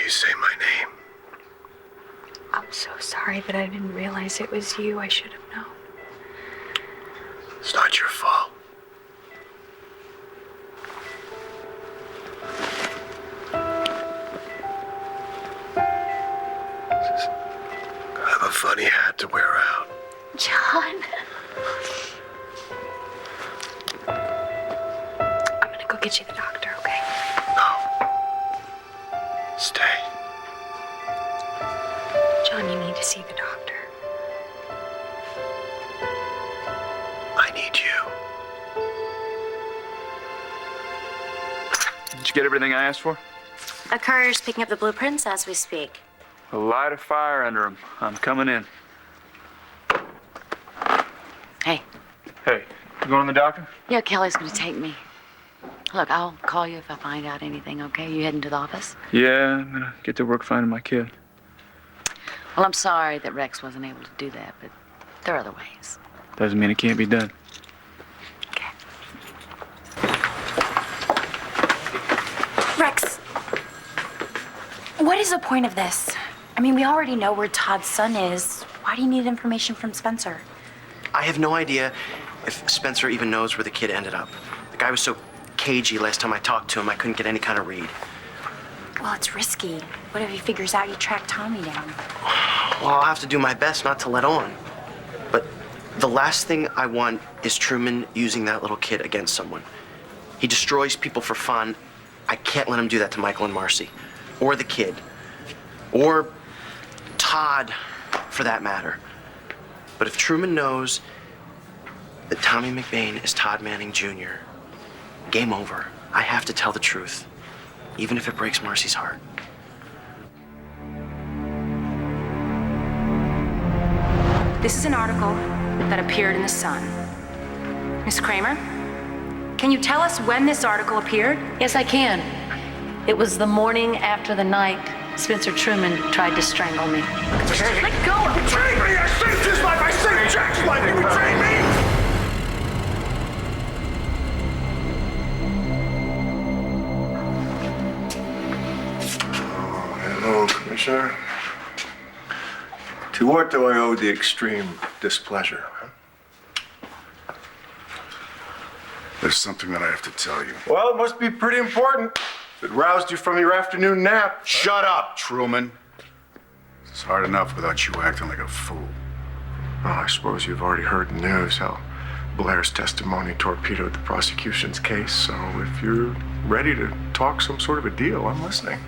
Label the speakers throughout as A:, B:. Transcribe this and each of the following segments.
A: you say my name.
B: I'm so sorry, but I didn't realize it was you. I should have known.
A: It's not your fault. I have a funny hat to wear out.
B: John. I'm gonna go get you the doctor, okay?
A: No. Stay.
B: John, you need to see the doctor.
A: I need you.
C: Did you get everything I asked for?
D: A courier's picking up the blueprints as we speak.
C: Well, light a fire under them. I'm coming in.
D: Hey.
C: Hey, you going to the doctor?
D: Yeah, Kelly's gonna take me. Look, I'll call you if I find out anything, okay? You heading to the office?
C: Yeah, I'm gonna get to work finding my kid.
D: Well, I'm sorry that Rex wasn't able to do that, but there are other ways.
C: Doesn't mean it can't be done.
D: Okay.
E: Rex, what is the point of this? I mean, we already know where Todd's son is. Why do you need information from Spencer?
F: I have no idea if Spencer even knows where the kid ended up. The guy was so cagey last time I talked to him, I couldn't get any kind of read.
E: Well, it's risky. What if he figures out you tracked Tommy down?
F: Well, I'll have to do my best not to let on. But the last thing I want is Truman using that little kid against someone. He destroys people for fun. I can't let him do that to Michael and Marcy. Or the kid. Or Todd, for that matter. But if Truman knows that Tommy McBain is Todd Manning Jr., game over. I have to tell the truth, even if it breaks Marcy's heart.
E: This is an article that appeared in The Sun. Miss Kramer, can you tell us when this article appeared?
D: Yes, I can. It was the morning after the night Spencer Truman tried to strangle me.
E: Let go of
A: Betray me! I saved his life! I saved Jack's life! You betray me!
G: Hello, Commissioner. To what do I owe the extreme displeasure?
H: There's something that I have to tell you.
G: Well, it must be pretty important. It roused you from your afternoon nap.
H: Shut up, Truman. It's hard enough without you acting like a fool.
G: Oh, I suppose you've already heard the news how Blair's testimony torpedoed the prosecution's case. So if you're ready to talk some sort of a deal, I'm listening.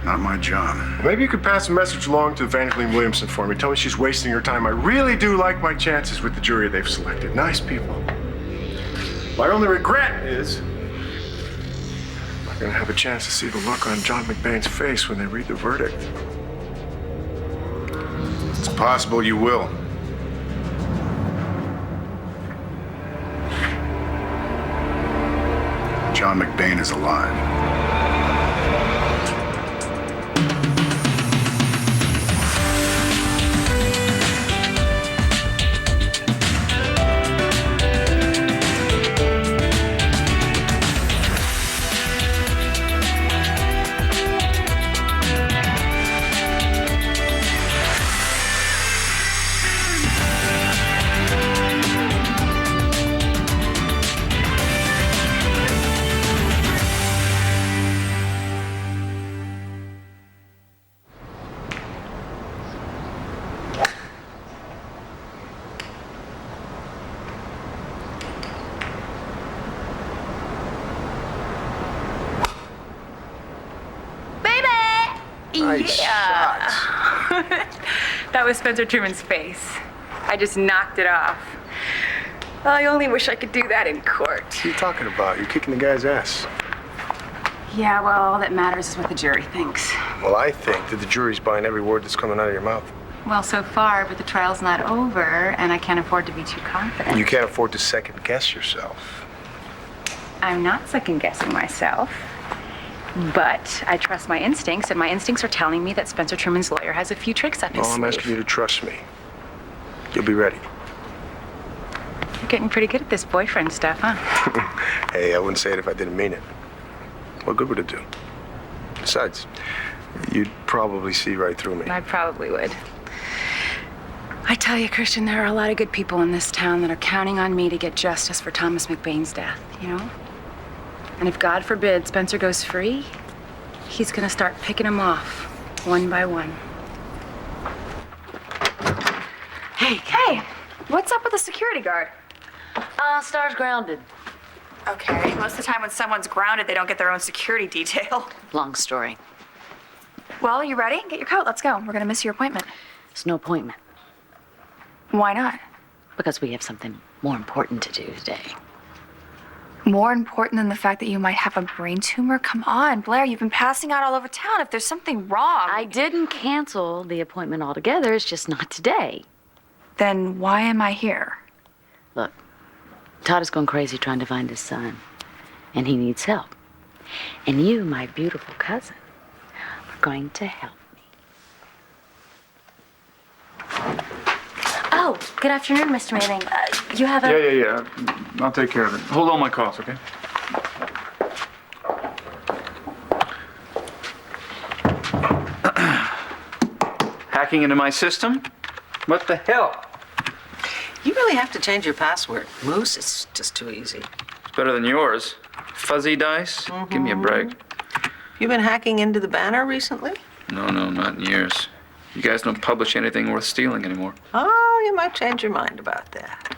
H: Not my job.
G: Maybe you could pass a message along to Evangeline Williamson for me. Tell me she's wasting her time. I really do like my chances with the jury they've selected. Nice people. My only regret is I'm not going to have a chance to see the look on John McBain's face when they read the verdict.
H: It's possible you will. John McBain is alive.
G: Nice shot.
B: That was Spencer Truman's face. I just knocked it off. I only wish I could do that in court.
G: What are you talking about? You're kicking the guy's ass.
B: Yeah, well, all that matters is what the jury thinks.
G: Well, I think that the jury's buying every word that's coming out of your mouth.
B: Well, so far, but the trial's not over, and I can't afford to be too confident.
G: You can't afford to second guess yourself.
B: I'm not second-guessing myself, but I trust my instincts, and my instincts are telling me that Spencer Truman's lawyer has a few tricks up his
G: Oh, I'm
B: sleeve.
G: asking you to trust me. You'll be ready.
B: You're getting pretty good at this boyfriend stuff, huh?
G: Hey, I wouldn't say it if I didn't mean it. What good would it do? Besides, you'd probably see right through me.
B: I probably would. I tell you, Christian, there are a lot of good people in this town that are counting on me to get justice for Thomas McBain's death, you know? And if, God forbid, Spencer goes free, he's gonna start picking them off, one by one. Hey, what's up with the security guard?
D: Star's grounded.
B: Okay, most of the time when someone's grounded, they don't get their own security detail.
D: Long story.
B: Well, are you ready? Get your coat, let's go. We're gonna miss your appointment.
D: It's no appointment.
B: Why not?
D: Because we have something more important to do today.
I: More important than the fact that you might have a brain tumor? Come on, Blair, you've been passing out all over town. If there's something wrong...
D: I didn't cancel the appointment altogether. It's just not today.
I: Then why am I here?
D: Look, Todd is going crazy trying to find his son, and he needs help. And you, my beautiful cousin, are going to help me.
E: Oh, good afternoon, Mr. Manning. You have a...
C: Yeah. I'll take care of it. Hold all my calls, okay? Hacking into my system? What the hell?
J: You really have to change your password. Moose, it's just too easy.
C: It's better than yours. Fuzzy dice? Give me a break.
J: You been hacking into the banner recently?
C: No, not in years. You guys don't publish anything worth stealing anymore.
J: Oh, you might change your mind about that.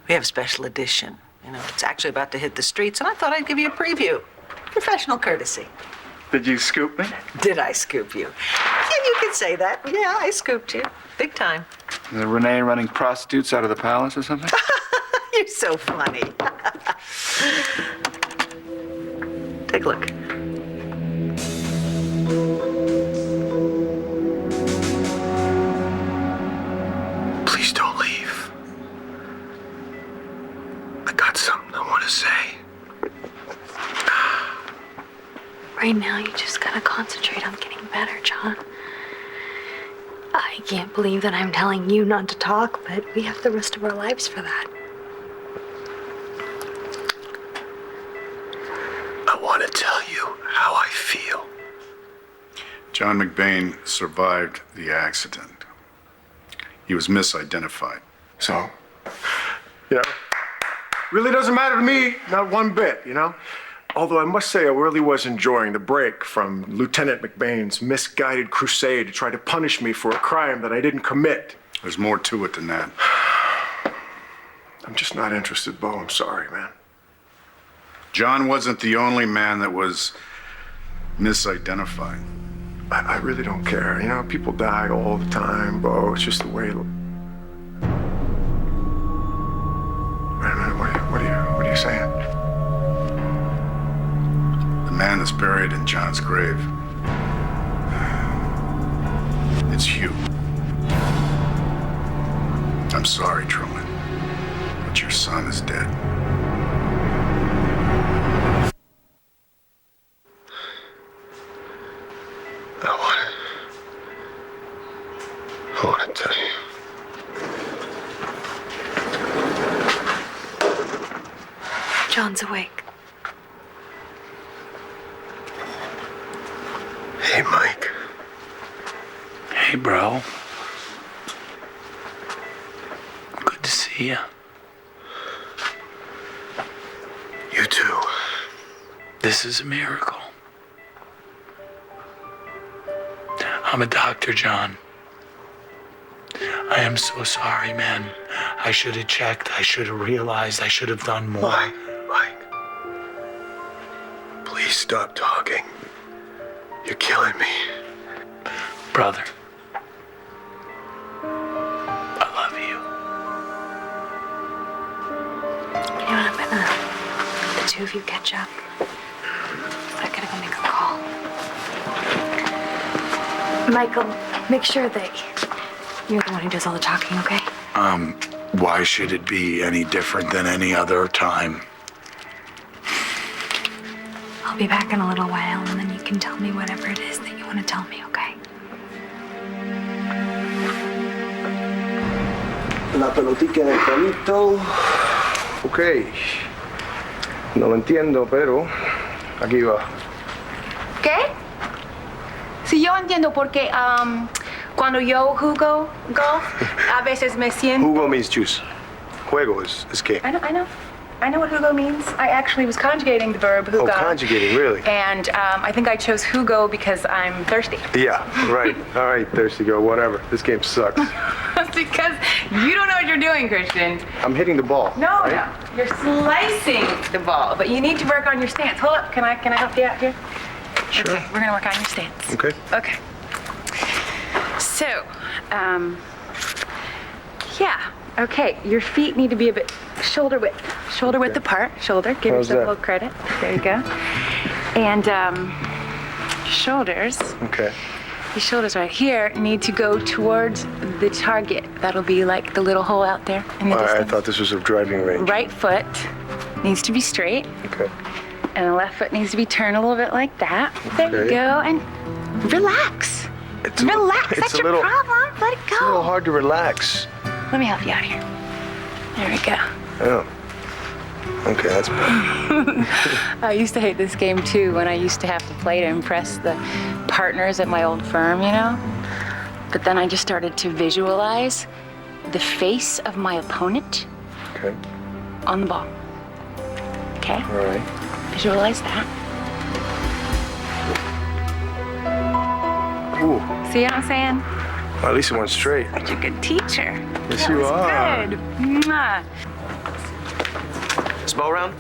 J: We have a special edition. You know, it's actually about to hit the streets, and I thought I'd give you a preview. Professional courtesy.
C: Did you scoop me?
J: Did I scoop you? Yeah, you can say that. Yeah, I scooped you. Big time.
C: Is it Renee running prostitutes out of the palace or something?
J: You're so funny. Take a look.
A: Please don't leave. I got something I want to say.
I: Right now, you just gotta concentrate on getting better, John. I can't believe that I'm telling you not to talk, but we have the rest of our lives for that.
A: I want to tell you how I feel.
H: John McBain survived the accident. He was misidentified.
G: So, you know, really doesn't matter to me, not one bit, you know? Although I must say I really was enjoying the break from Lieutenant McBain's misguided crusade to try to punish me for a crime that I didn't commit.
H: There's more to it than that.
G: I'm just not interested, Bo. I'm sorry, man.
H: John wasn't the only man that was misidentified.
G: I really don't care. You know, people die all the time, Bo. It's just the way... Wait a minute, what are you saying?
H: The man that's buried in John's grave. It's Hugh. I'm sorry, Truman, but your son is dead.
A: I want to tell you.
I: John's awake.
A: Hey, Mike.
C: Hey, bro. Good to see you.
A: You too.
K: This is a miracle. I'm a doctor, John. I am so sorry, man. I should have checked. I should have realized. I should have done more.
A: Mike. Please stop talking. You're killing me.
K: Brother. I love you.
I: You know what, I'm gonna let the two of you catch up. I gotta go make a call. Michael, make sure that you're the one who does all the talking, okay?
K: Why should it be any different than any other time?
I: I'll be back in a little while, and then you can tell me whatever it is that you want to tell me, okay?
L: La pelotica en el palito. Ok. No lo entiendo, pero aquí va.
I: ¿Qué?
B: yo entiendo porque cuando yo jugo golf, a veces me siento...
G: Jugo means juice. Juego is game.
B: I know what jugo means. I actually was conjugating the verb jugo.
G: Oh, conjugating, really?
B: And I think I chose jugo because I'm thirsty.
G: Yeah, right. All right, thirsty girl, whatever. This game sucks.
B: Because you don't know what you're doing, Christian.
G: I'm hitting the ball.
B: No,
G: right?
B: no. You're slicing the ball, but you need to work on your stance. Hold up. Can I help you out here?
G: Sure.
B: Okay, we're gonna work on your stance.
G: Okay.
B: Okay. So, yeah. Okay, your feet need to be a bit shoulder width apart. Shoulder. Give
G: How's
B: yourself
G: that?
B: a little credit. There you go. And shoulders.
G: Okay.
B: Your shoulders right here need to go towards the target. That'll be like the little hole out there in the distance.
G: I thought this was a driving range.
B: Right foot needs to be straight.
G: Okay.
B: And the left foot needs to be turned a little bit like that. There you
G: Okay.
B: go. And relax. Relax. That's your problem. Let it go.
G: It's a little hard to relax.
B: Let me help you out here. There we go.
G: Oh. Okay, that's better.
B: I used to hate this game too when I used to have to play to impress the partners at my old firm, you know? But then I just started to visualize the face of my opponent
G: Okay.
B: on the ball. Okay?
G: All right.
B: Visualize that.
G: Ooh.
B: See what I'm saying?
G: Well, at least it went straight.
B: Such a good teacher.
G: Yes,
B: That
G: you
B: was
G: are.
B: Good. Mwah.
F: Is Bo around?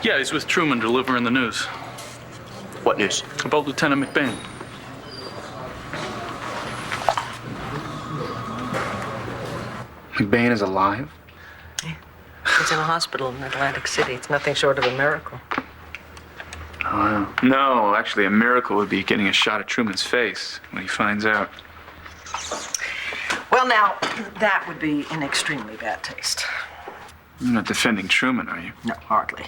K: Yeah, he's with Truman delivering the news
F: What news?
K: about Lieutenant McBain.
C: McBain is alive?
J: He's in a hospital in Atlantic City. It's nothing short of a miracle.
C: Oh, no, actually, a miracle would be getting a shot at Truman's face when he finds out.
J: Well, now, that would be in extremely bad taste.
C: You're not defending Truman, are you?
J: No, hardly.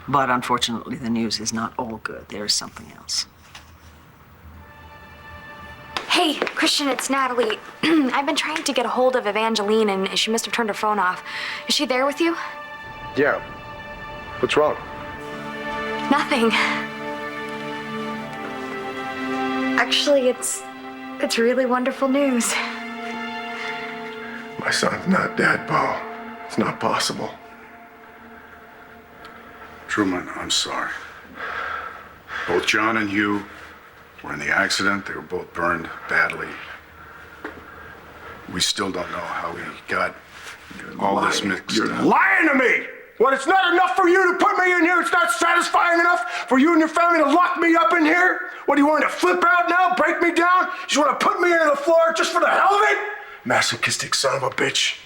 J: But unfortunately, the news is not all good. There is something else.
I: Hey, Christian, it's Natalie. I've been trying to get a hold of Evangeline, and she must have turned her phone off. Is she there with you?
G: Yeah. What's wrong?
I: Nothing. Actually, it's really wonderful news.
G: My son's not dead, Bo. It's not possible.
H: Truman, I'm sorry. Both John and you were in the accident. They were both burned badly. We still don't know how we got all this mixed
G: You're
H: up.
G: lying to me! What, it's not enough for you to put me in here? It's not satisfying enough for you and your family to lock me up in here? What, do you want me to flip out now? Break me down? You just want to put me into the floor just for the hell of it? Masochistic son of a bitch.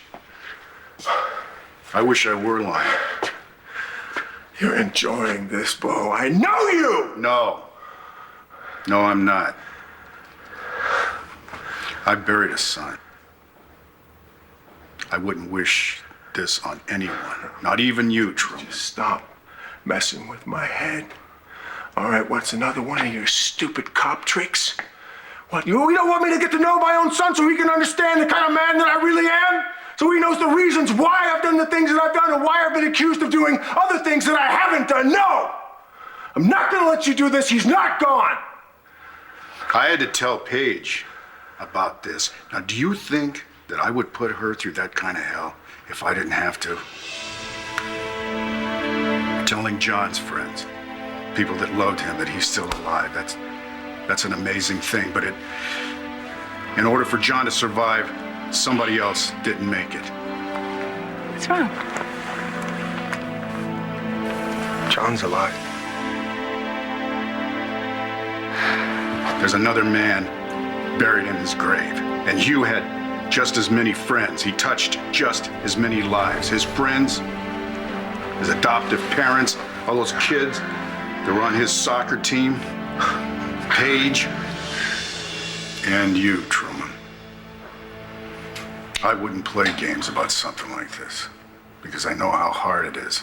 H: I wish I were lying.
G: You're enjoying this, Bo. I know you!
H: No. No, I'm not. I buried a son. I wouldn't wish this on anyone, not even you, Truman.
G: Just stop messing with my head. All right, what's another one of your stupid cop tricks? What, you don't want me to get to know my own son so he can understand the kind of man that I really am? So he knows the reasons why I've done the things that I've done and why I've been accused of doing other things that I haven't done? No! I'm not gonna let you do this. He's not gone.
H: I had to tell Paige about this. Now, do you think that I would put her through that kind of hell if I didn't have to? Telling John's friends, people that loved him, that he's still alive, that's an amazing thing. But in order for John to survive, somebody else didn't make it.
B: What's wrong?
G: John's alive.
H: There's another man buried in his grave, and Hugh had just as many friends. He touched just as many lives. His friends, his adoptive parents, all those kids that were on his soccer team, Paige, and you, Truman. I wouldn't play games about something like this because I know how hard it is.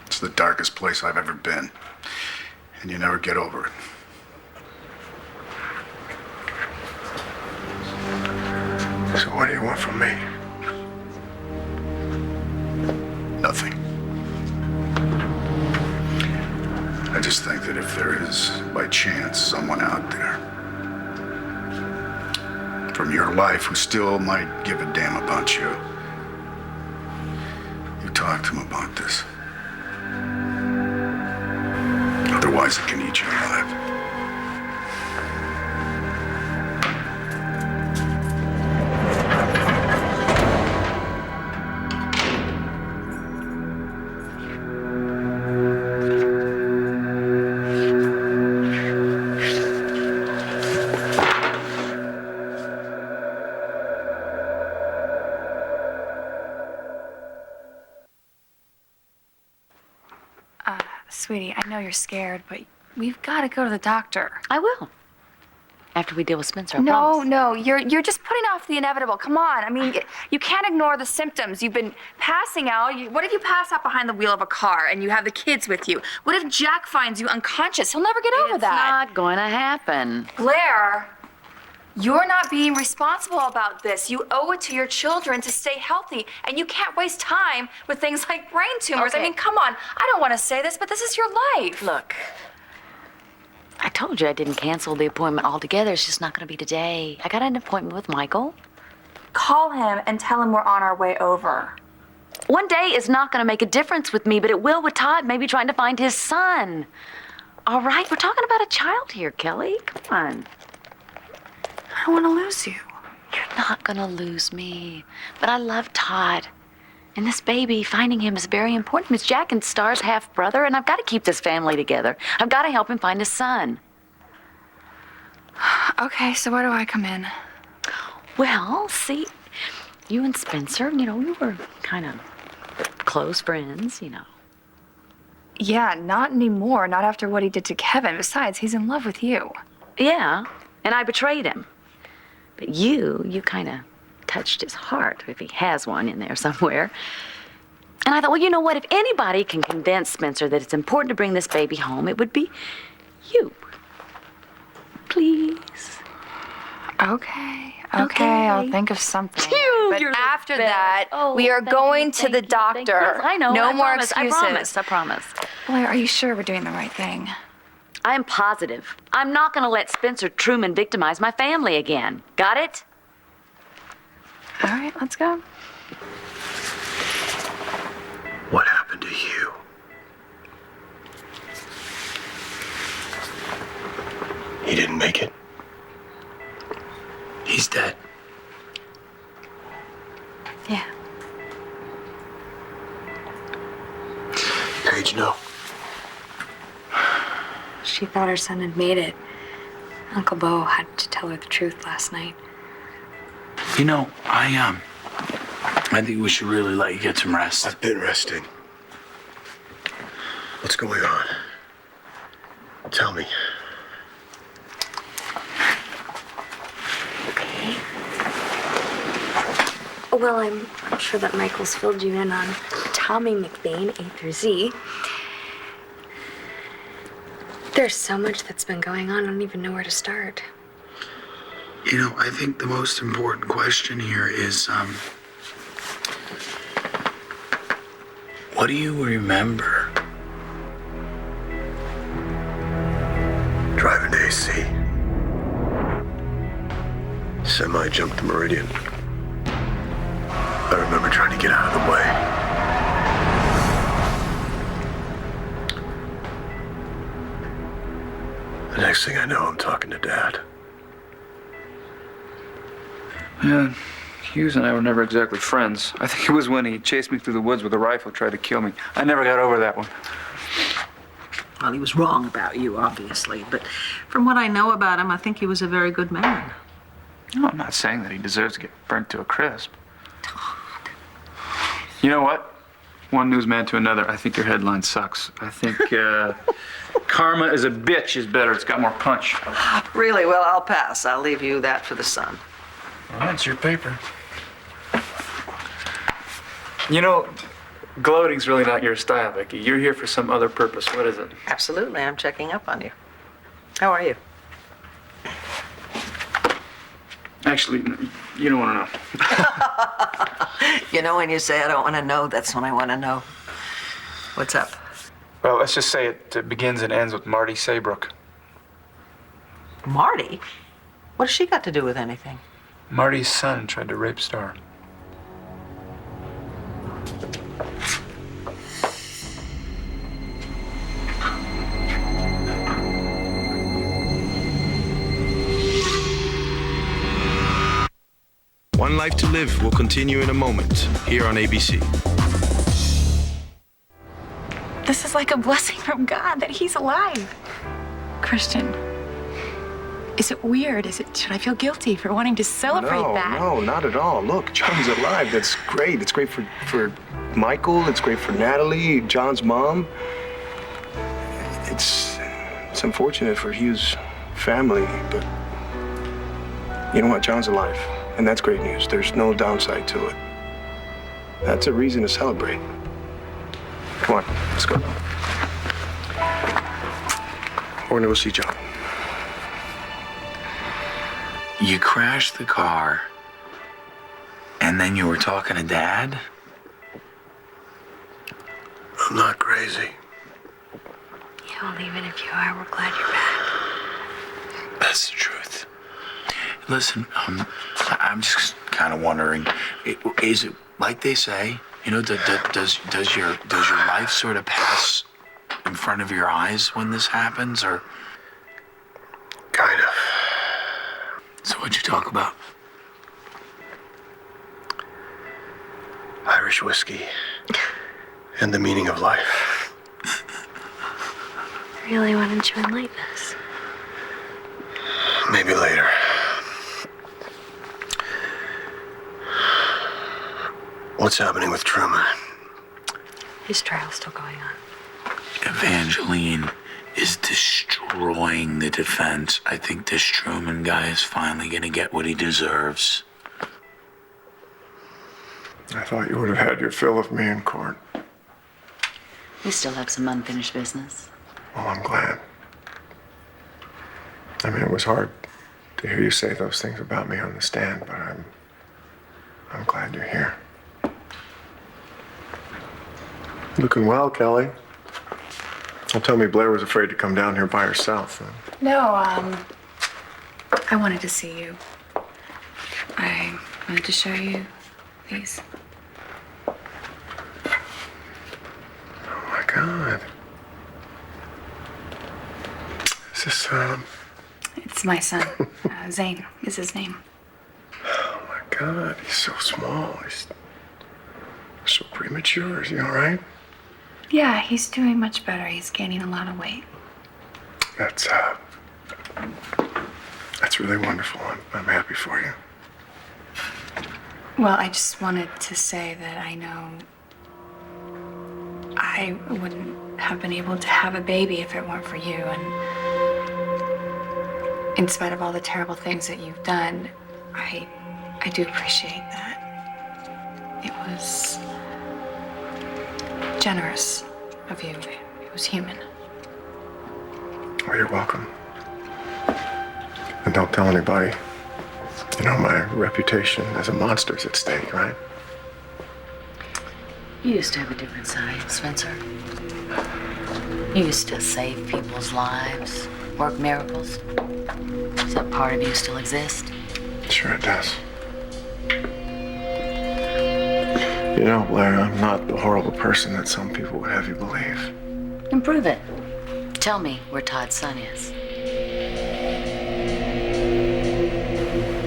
H: It's the darkest place I've ever been, and you never get over it.
G: So what do you want from me?
H: Nothing. I just just think that if there is, by chance, someone out there from your life who still might give a damn about you, you talk to him about this. Otherwise, it can eat you alive.
E: Sweetie, I know you're scared, but we've got to go to the doctor.
D: I will. After we deal with Spencer, I promise.
E: No, you're just putting off the inevitable. Come on, I mean, you can't ignore the symptoms. You've been passing out. What if you pass out behind the wheel of a car and you have the kids with you? What if Jack finds you unconscious? He'll never get over that.
D: It's not going to happen.
E: Blair, you're not being responsible about this. You owe it to your children to stay healthy, and you can't waste time with things like brain tumors.
D: Okay.
E: I mean, come on. I don't want to say this, but this is your life.
D: Look, I told you I didn't cancel the appointment altogether. It's just not going to be today. I got an appointment with Michael.
E: Call him and tell him we're on our way over.
D: One day is not going to make a difference with me, but it will with Todd maybe trying to find his son. All right, we're talking about a child here, Kelly. Come on.
E: I don't want to lose you.
D: You're not going to lose me. But I love Todd. And this baby, finding him is very important. It's Jack and Star's half-brother, and I've got to keep this family together. I've got to help him find his son.
E: Okay, so where do I come in?
D: Well, see, you and Spencer, you were kind of close friends,
E: Yeah, not anymore. Not after what he did to Kevin. Besides, he's in love with you.
D: Yeah, and I betrayed him. But you kind of touched his heart, if he has one in there somewhere. And I thought, well, you know what? If anybody can convince Spencer that it's important to bring this baby home, it would be you. Please.
E: Okay, I'll think of something. But
D: You're the
E: after
D: best.
E: that, we are going to the doctor.
D: I know.
E: No
D: I
E: more
D: promise,
E: excuses.
D: I promise.
E: Blair, are you sure we're doing the right thing?
D: I am positive. I'm not going to let Spencer Truman victimize my family again. Got it?
E: All right, let's go.
A: What happened to you? He didn't make it.
K: He's dead.
E: Yeah.
A: Paige, no.
I: She thought her son had made it. Uncle Bo had to tell her the truth last night.
K: I think we should really let you get some rest.
A: I've been resting. What's going on? Tell me.
I: Okay. Well, I'm sure that Michael's filled you in on Tommy McBain, A through Z. There's so much that's been going on, I don't even know where to start.
K: I think the most important question here is, what do you remember?
A: Driving to AC. Semi jumped the Meridian. I remember trying to get out of the way. The next thing I know, I'm talking to Dad.
C: Yeah, Hughes and I were never exactly friends. I think it was when he chased me through the woods with a rifle, tried to kill me. I never got over that one.
J: Well, he was wrong about you, obviously, but from what I know about him, I think he was a very good man.
C: No, I'm not saying that he deserves to get burnt to a crisp. You know what? One newsman to another, I think your headline sucks. I think karma is a bitch is better. It's got more punch.
J: Really? Well, I'll pass. I'll leave you that for the Sun.
K: Well, that's your paper.
C: Gloating's really not your style, Becky. You're here for some other purpose. What is it?
J: Absolutely. I'm checking up on you. How are you?
C: Actually, you don't want to know.
J: When you say I don't want to know, that's when I want to know. What's up?
C: Well, let's just say it begins and ends with Marty Saybrook.
J: Marty? What has she got to do with anything?
C: Marty's son tried to rape Star.
A: One Life to Live will continue in a moment here on ABC.
B: This is like a blessing from God that he's alive. Christian, is it weird? Should I feel guilty for wanting to celebrate that?
G: No, not at all. Look, John's alive. That's great. It's great for Michael. It's great for Natalie, John's mom. It's unfortunate for Hugh's family, but you know what? John's alive, and that's great news. There's no downside to it. That's a reason to celebrate. Come on, let's go. We're gonna go see John.
K: You crashed the car, and then you were talking to Dad?
A: I'm not crazy.
I: Yeah, well, even if you are, we're glad you're back.
K: That's the truth. Listen, I'm just kind of wondering, is it like they say? You know, does your life sort of pass in front of your eyes when this happens, or?
A: Kind of.
K: So what'd you talk about?
A: Irish whiskey and the meaning of life.
I: Really, why don't you enlighten us?
A: Maybe later. What's happening with Truman?
I: His trial's still going on.
K: Evangeline is destroying the defense. I think this Truman guy is finally gonna get what he deserves.
G: I thought you would have had your fill of me in court.
D: We still have some unfinished business.
G: Well, I'm glad. I mean, it was hard to hear you say those things about me on the stand, but I'm glad you're here. Looking well, Kelly. Don't tell me Blair was afraid to come down here by herself.
B: No, I wanted to see you. I wanted to show you these.
G: Oh my God. Is this,
B: It's my son. Zane is his name.
G: Oh my God, he's so small. He's so premature. Is he all right?
B: Yeah, he's doing much better. He's gaining a lot of weight.
G: That's really wonderful. I'm happy for you.
B: Well, I just wanted to say that I know I wouldn't have been able to have a baby if it weren't for you. And in spite of all the terrible things that you've done, I do appreciate that. It was generous of you. It was human.
G: Well, you're welcome. And don't tell anybody. You know, my reputation as a monster's at stake, right?
D: You used to have a different side, Spencer. You used to save people's lives, work miracles. Does that part of you still exist?
G: Sure it does. You know, Blair, I'm not the horrible person that some people would have you believe.
D: Improve it. Tell me where Todd's son is.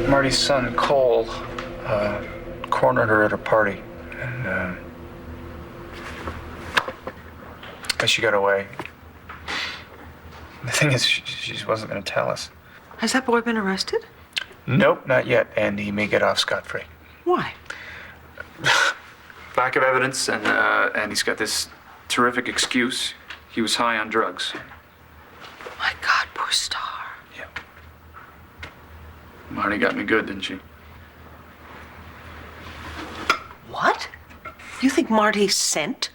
C: Marty's son, Cole, cornered her at a party, and she got away. The thing is, she wasn't going to tell us.
J: Has that boy been arrested?
C: Nope, not yet, and he may get off scot-free.
J: Why?
C: Lack of evidence, and he's got this terrific excuse. He was high on drugs.
J: My God, poor Star.
C: Yeah. Marty got me good, didn't she?
J: What? You think Marty sent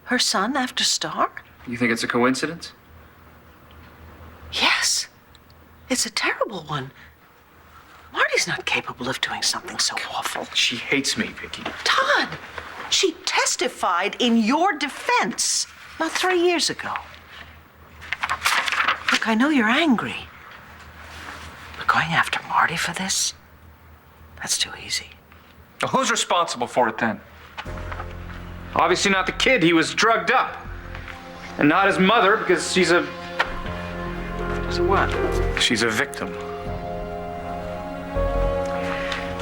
J: her son after Star?
C: You think it's a coincidence?
J: Yes. It's a terrible one. Marty's not capable of doing something so awful.
C: She hates me, Vicky.
J: Todd, she testified in your defense. Not 3 years ago. Look, I know you're angry. But going after Marty for this? That's too easy.
C: Well, who's responsible for it then? Obviously not the kid. He was drugged up. And not his mother, because she's a...
J: So what?
C: She's a victim.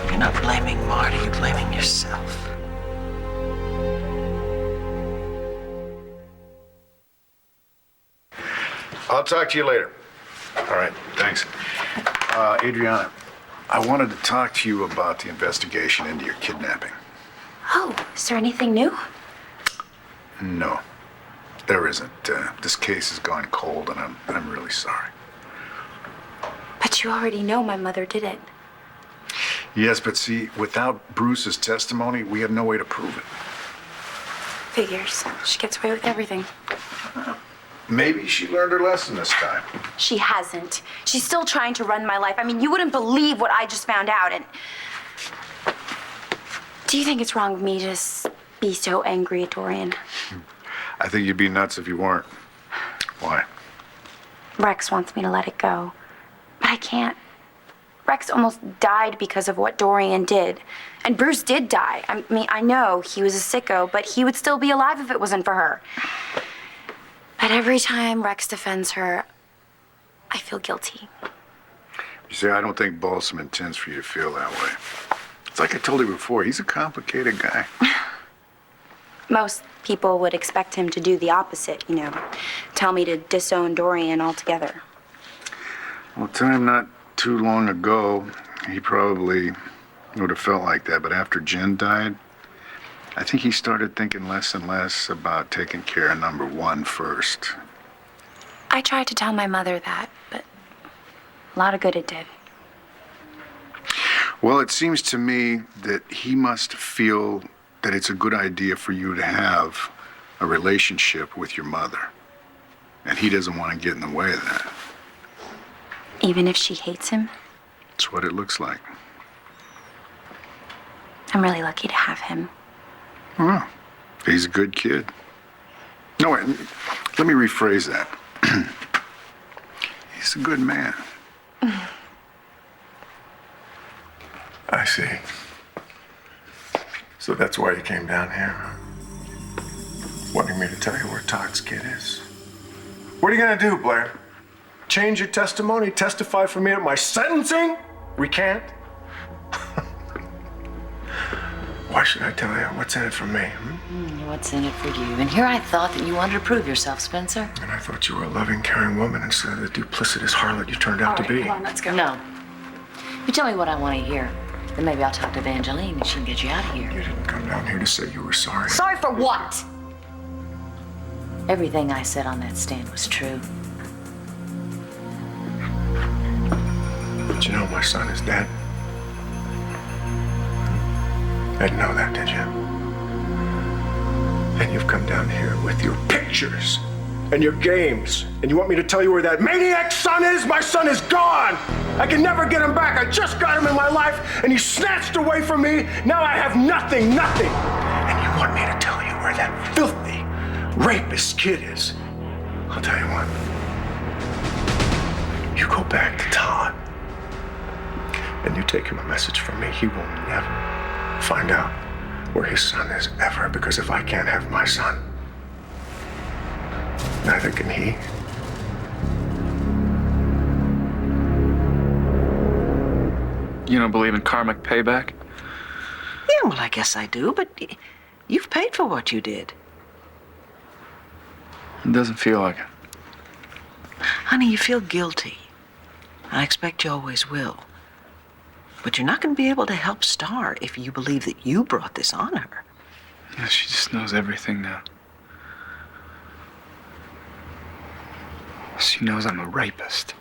J: You're not blaming Marty, you're blaming yourself.
H: I'll talk to you later. All right, thanks. Adriana, I wanted to talk to you about the investigation into your kidnapping.
I: Oh, is there anything new?
H: No, there isn't. This case has gone cold, and I'm really sorry.
I: But you already know my mother did it.
H: Yes, but see, without Bruce's testimony, we have no way to prove it.
I: Figures. She gets away with everything.
H: Maybe she learned her lesson this time.
I: She hasn't. She's still trying to run my life. I mean, you wouldn't believe what I just found out. And do you think it's wrong of me to just be so angry at Dorian?
H: I think you'd be nuts if you weren't. Why?
I: Rex wants me to let it go, but I can't. Rex almost died because of what Dorian did. And Bruce did die. I mean, I know he was a sicko, but he would still be alive if it wasn't for her. But every time Rex defends her, I feel guilty.
H: You see, I don't think Balsam intends for you to feel that way. It's like I told you before, he's a complicated guy.
I: Most people would expect him to do the opposite, you know, tell me to disown Dorian altogether.
H: Well, time not too long ago, he probably would have felt like that, but after Jen died, I think he started thinking less and less about taking care of number one first.
I: I tried to tell my mother that, but a lot of good it did.
H: Well, it seems to me that he must feel that it's a good idea for you to have a relationship with your mother. And he doesn't want to get in the way of that.
I: Even if she hates him?
H: That's what it looks like.
I: I'm really lucky to have him.
H: Well, he's a good kid. No, wait, let me rephrase that. He's a good man.
G: I see. So that's why you came down here? Wanting me to tell you where Todd's kid is? What are you gonna do, Blair? Change your testimony? Testify for me at my sentencing? Recant? Why should I tell you? What's in it for me?
D: What's in it for you? And here I thought that you wanted to prove yourself, Spencer.
G: And I thought you were a loving, caring woman instead of the duplicitous harlot you turned out to be.
D: Come on, let's go. No. You tell me what I want to hear. Then maybe I'll talk to Evangeline and she can get you out of here.
G: You didn't come down here to say you were sorry.
D: Sorry for what? Everything I said on that stand was true.
G: But you know my son is dead. I didn't know that, did you? And you've come down here with your pictures and your games. And you want me to tell you where that maniac son is? My son is gone! I can never get him back. I just got him in my life, and he snatched away from me. Now I have nothing, nothing. And you want me to tell you where that filthy, rapist kid is? I'll tell you what. You go back to Todd, and you take him a message from me. He will never find out where his son is ever, because if I can't have my son, neither can he.
C: You don't believe in karmic payback?
J: Yeah, well, I guess I do, but you've paid for what you did.
C: It doesn't feel like it.
J: Honey, you feel guilty. I expect you always will. But you're not going to be able to help Star if you believe that you brought this on her.
C: Yeah, she just knows everything now. She knows I'm a rapist.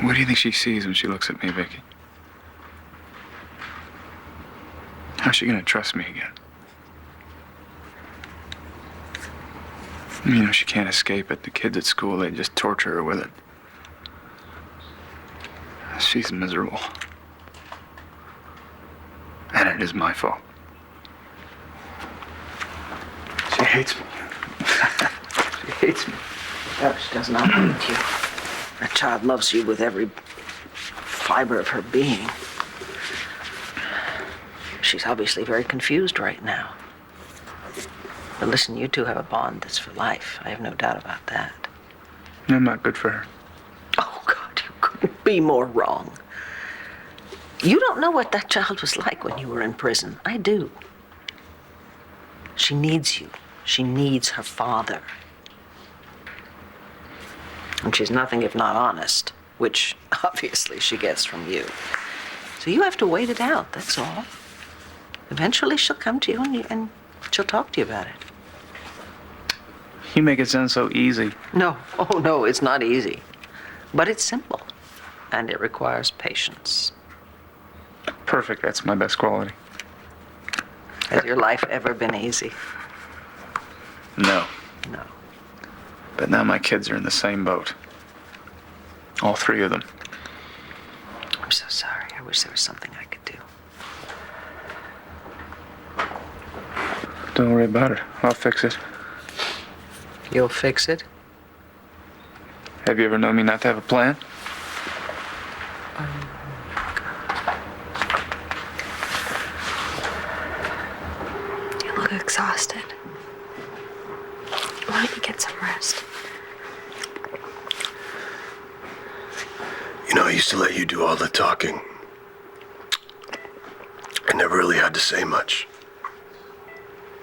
C: What do you think she sees when she looks at me, Vicky? How's she gonna trust me again? You know, she can't escape it. The kids at school, they just torture her with it. She's miserable. And it is my fault. hates me. She hates me.
J: No, she does not hate you. That child loves you with every fiber of her being. She's obviously very confused right now. But listen, you two have a bond that's for life. I have no doubt about that.
C: I'm not good for her.
J: Oh, God, you couldn't be more wrong. You don't know what that child was like when you were in prison. I do. She needs you. She needs her father. And she's nothing if not honest, which obviously she gets from you. So you have to wait it out, that's all. Eventually she'll come to you and she'll talk to you about it.
C: You make it sound so easy.
J: No, oh no, it's not easy. But it's simple. And it requires patience.
C: Perfect, that's my best quality.
J: Has your life ever been easy?
C: No.
J: No.
C: But now my kids are in the same boat. All three of them.
J: I'm so sorry. I wish there was something I could do.
C: Don't worry about it. I'll fix it.
J: You'll fix it?
C: Have you ever known me not to have a plan?
I: You look exhausted. Why don't you get some rest?
A: You know, I used to let you do all the talking. I never really had to say much.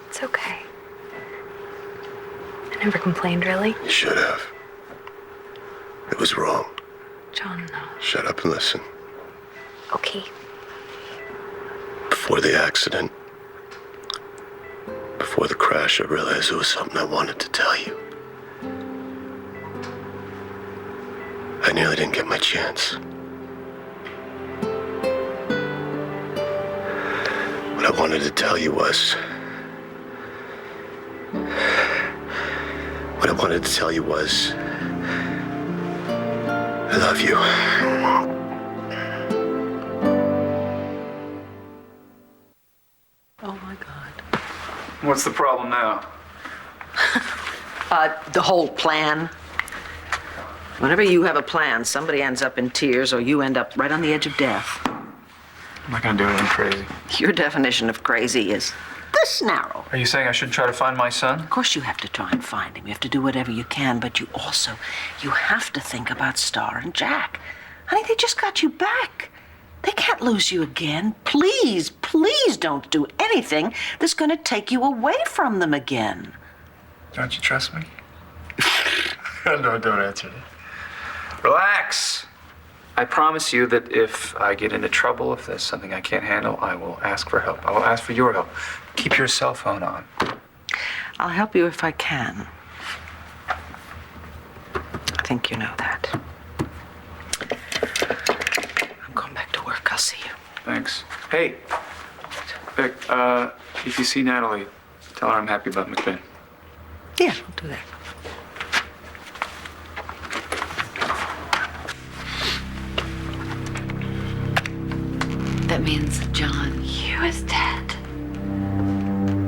I: It's okay. I never complained, really.
A: You should have. It was wrong.
I: John, no.
A: Shut up and listen.
I: Okay.
A: Before the accident, before the crash, I realized it was something I wanted to tell you. I nearly didn't get my chance. What I wanted to tell you was... What I wanted to tell you was... I love you.
J: Oh, my God.
C: What's the problem now?
J: The whole plan. Whenever you have a plan, somebody ends up in tears or you end up right on the edge of death.
C: I'm not gonna do anything crazy.
J: Your definition of crazy is this narrow.
C: Are you saying I should try to find my son?
J: Of course you have to try and find him. You have to do whatever you can, but you have to think about Star and Jack. Honey, they just got you back. They can't lose you again. Please, please don't do anything that's going to take you away from them again.
C: Don't you trust me? No, don't answer that. Relax. I promise you that if I get into trouble, if there's something I can't handle, I will ask for help. I will ask for your help. Keep your cell phone on.
J: I'll help you if I can. I think you know that. I'm going back to work. I'll see you.
C: Thanks. Hey, Vic, if you see Natalie, tell her I'm happy about McBain.
J: Yeah, I'll do that.
B: That means John.
I: He was dead.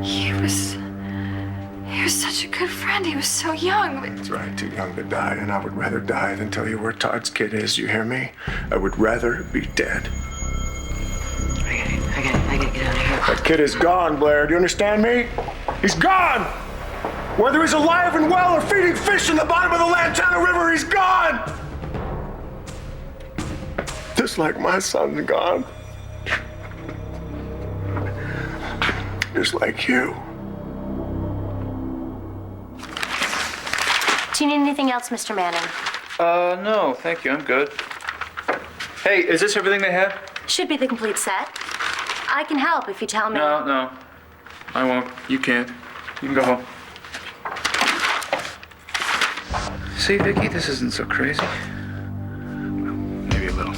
I: He was such a good friend. He was so young.
G: That's right, too young to die, and I would rather die than tell you where Todd's kid is, you hear me? I would rather be dead.
J: I gotta get out of here.
G: That kid is gone, Blair. Do you understand me? He's gone! Whether he's alive and well or feeding fish in the bottom of the Lantana River, he's gone! Just like my son's gone. Just like you.
I: Do you need anything else, Mr. Manning?
C: No, thank you. I'm good. Hey, is this everything they had?
I: Should be the complete set. I can help if you tell me.
C: No. I won't. You can't. You can go home. See, Vicky, this isn't so crazy. Well, maybe a little.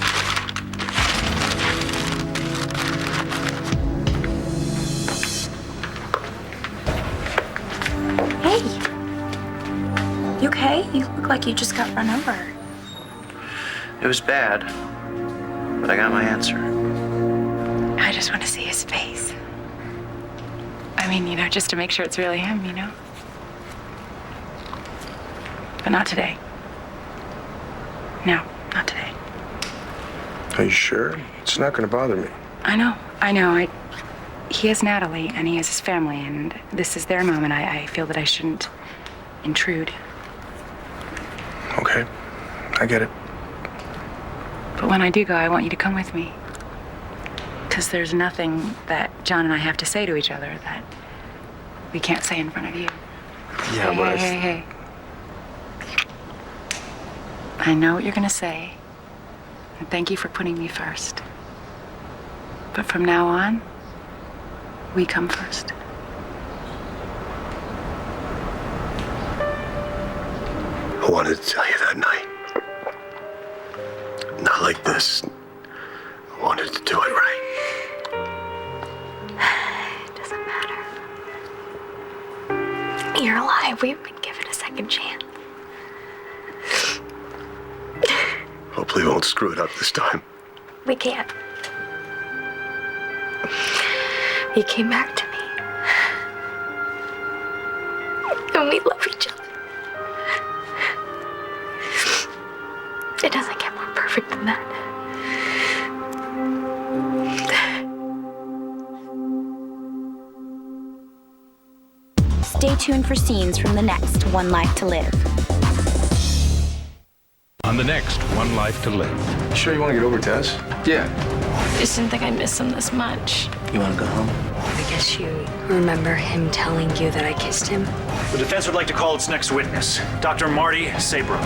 I: Hey. You okay? You look like you just got run over.
F: It was bad, but I got my answer.
B: I just want to see his face. I mean, just to make sure it's really him, But not today. No, not today.
G: Are you sure? It's not going to bother me.
B: I know. He has Natalie, and he has his family, and this is their moment. I feel that I shouldn't intrude.
G: Okay, I get it.
B: But when I do go, I want you to come with me. Because there's nothing that John and I have to say to each other that we can't say in front of you.
G: Yeah,
B: Hey. I know what you're going to say. And thank you for putting me first. But from now on, we come first.
A: I wanted to tell you that night. Not like this. I wanted to do it right.
I: It doesn't matter. You're alive. We've been given a second chance.
A: Hopefully we won't screw it up this time.
I: We can't. You came back to me. And we love each other. It doesn't get more perfect than that.
M: Stay tuned for scenes from the next One Life to Live.
N: On the next One Life to Live.
G: You sure you want to get over, Tess?
C: Yeah.
O: I just didn't think I'd miss him this much.
F: You want to go home?
O: I guess you remember him telling you that I kissed him?
P: The defense would like to call its next witness, Dr. Marty Saybrook.